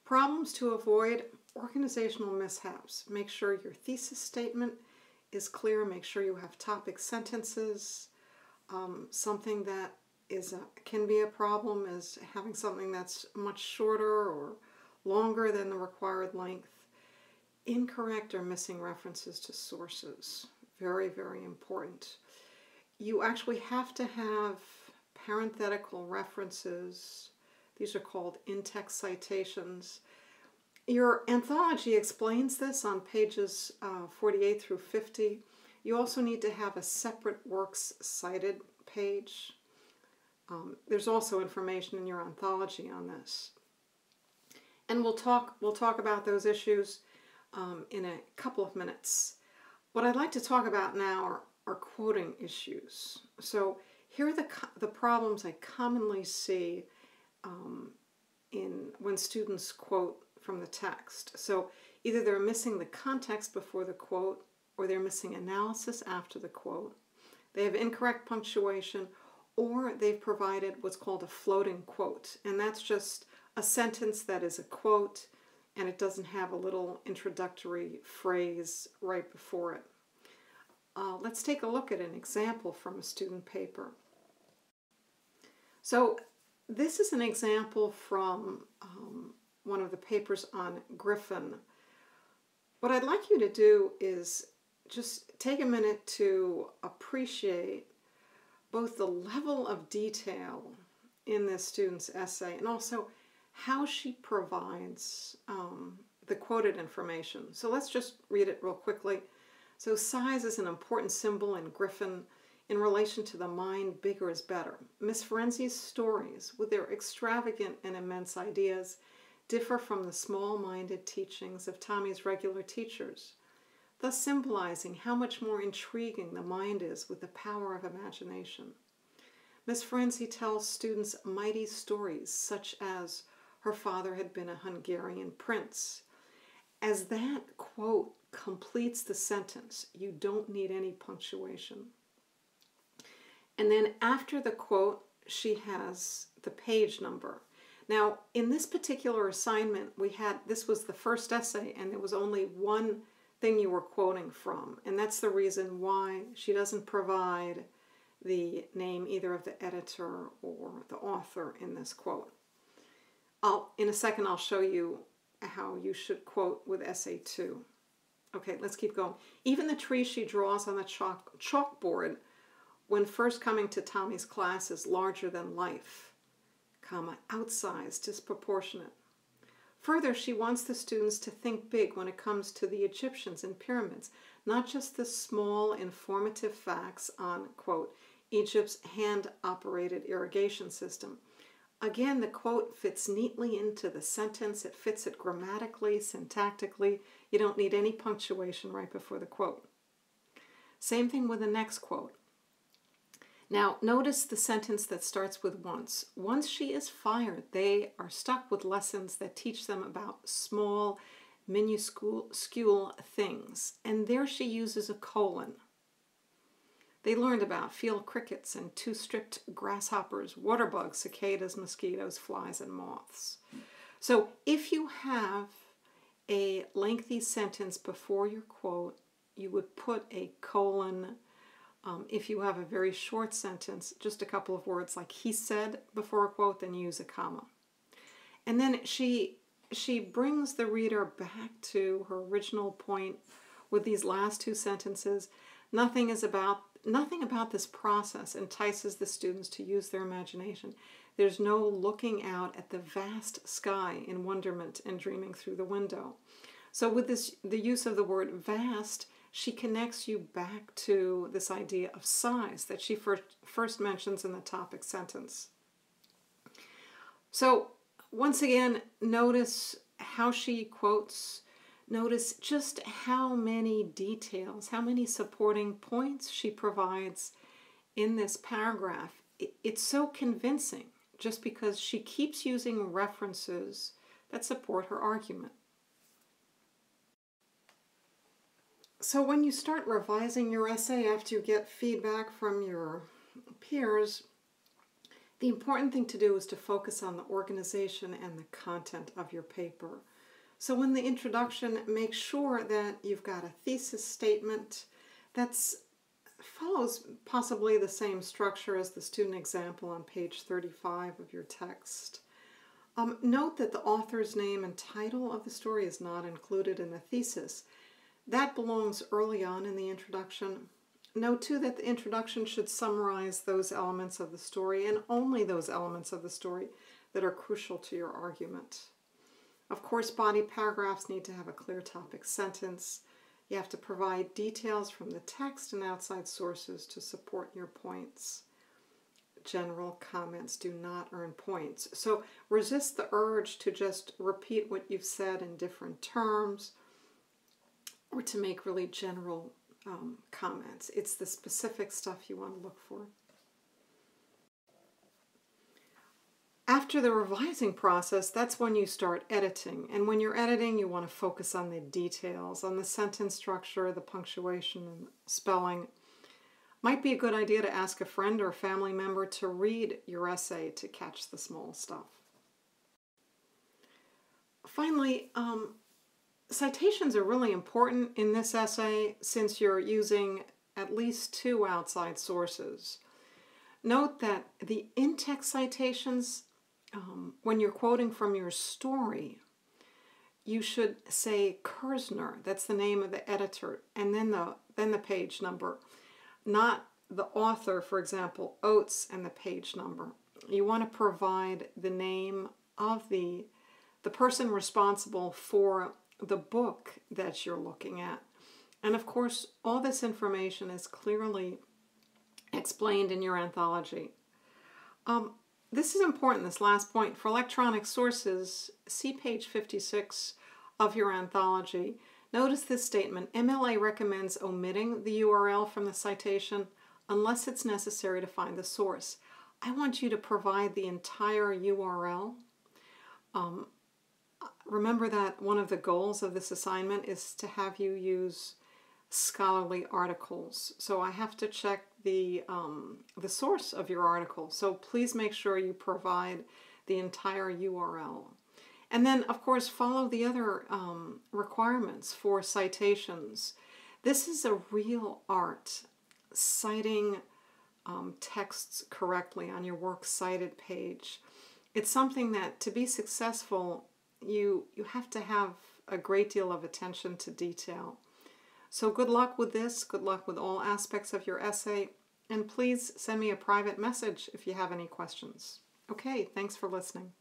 Problems to avoid: organizational mishaps. Make sure your thesis statement is clear. Make sure you have topic sentences. Something that can be a problem is having something that's much shorter or longer than the required length. Incorrect or missing references to sources. Very, very important. You actually have to have parenthetical references. These are called in-text citations. Your anthology explains this on pages 48 through 50. You also need to have a separate works cited page. There's also information in your anthology on this. And we'll talk about those issues in a couple of minutes. What I'd like to talk about now are quoting issues. So here are the problems I commonly see when students quote from the text. So either they're missing the context before the quote, or they're missing analysis after the quote. They have incorrect punctuation, or they've provided what's called a floating quote. And that's just a sentence that is a quote, and it doesn't have a little introductory phrase right before it. Let's take a look at an example from a student paper. So this is an example from one of the papers on Griffin. What I'd like you to do is just take a minute to appreciate both the level of detail in this student's essay and also how she provides the quoted information. So let's just read it real quickly. So size is an important symbol in Griffin in relation to the mind. Bigger is better. Miss Ferenczi's stories, with their extravagant and immense ideas, differ from the small-minded teachings of Tommy's regular teachers, thus symbolizing how much more intriguing the mind is with the power of imagination. Miss Ferenczi tells students mighty stories, such as her father had been a Hungarian prince. As that quote completes the sentence, you don't need any punctuation. And then after the quote, she has the page number. Now, in this particular assignment, this was the first essay, and there was only one thing you were quoting from, and that's the reason why she doesn't provide the name either of the editor or the author in this quote. In a second, I'll show you how you should quote with essay 2. Okay, let's keep going. Even the tree she draws on the chalkboard when first coming to Tommy's class is larger than life, outsized, disproportionate. Further, she wants the students to think big when it comes to the Egyptians and pyramids, not just the small informative facts on, quote, Egypt's hand-operated irrigation system. Again, the quote fits neatly into the sentence. It fits it grammatically, syntactically. You don't need any punctuation right before the quote. Same thing with the next quote. Now, notice the sentence that starts with once. Once she is fired, they are stuck with lessons that teach them about small, minuscule things. And there she uses a colon. They learned about field crickets and two-stripped grasshoppers, water bugs, cicadas, mosquitoes, flies, and moths. So if you have a lengthy sentence before your quote, you would put a colon. If you have a very short sentence, just a couple of words like he said before a quote, then use a comma. And then she brings the reader back to her original point with these last two sentences. Nothing about this process entices the students to use their imagination. There's no looking out at the vast sky in wonderment and dreaming through the window. So with the use of the word vast, she connects you back to this idea of size that she first mentions in the topic sentence. So once again, notice how she quotes. Notice just how many details, how many supporting points she provides in this paragraph. It's so convincing just because she keeps using references that support her argument. So when you start revising your essay after you get feedback from your peers, The important thing to do is to focus on the organization and the content of your paper. So in the introduction, make sure that you've got a thesis statement that follows possibly the same structure as the student example on page 35 of your text. Note that the author's name and title of the story is not included in the thesis. That belongs early on in the introduction. Note too that the introduction should summarize those elements of the story and only those elements of the story that are crucial to your argument. Of course, body paragraphs need to have a clear topic sentence. You have to provide details from the text and outside sources to support your points. General comments do not earn points. So resist the urge to just repeat what you've said in different terms or to make really general comments. It's the specific stuff you want to look for. After the revising process, that's when you start editing. And when you're editing, you want to focus on the details, on the sentence structure, the punctuation, and spelling. Might be a good idea to ask a friend or a family member to read your essay to catch the small stuff. Finally, citations are really important in this essay since you're using at least 2 outside sources. Note that the in-text citations, when you're quoting from your story, you should say Kersner, that's the name of the editor, and then the page number, not the author, for example, Oates, and the page number. You want to provide the name of the person responsible for the book that you're looking at. And of course, all this information is clearly explained in your anthology. This is important, this last point. For electronic sources, see page 56 of your anthology. Notice this statement: MLA recommends omitting the URL from the citation unless it's necessary to find the source. I want you to provide the entire URL. Remember that one of the goals of this assignment is to have you use scholarly articles. So I have to check the source of your article. So please make sure you provide the entire URL. And then, of course, follow the other requirements for citations. This is a real art, citing texts correctly on your Works Cited page. It's something that, to be successful, you have to have a great deal of attention to detail. So good luck with this. Good luck with all aspects of your essay. And please send me a private message if you have any questions. Okay, thanks for listening.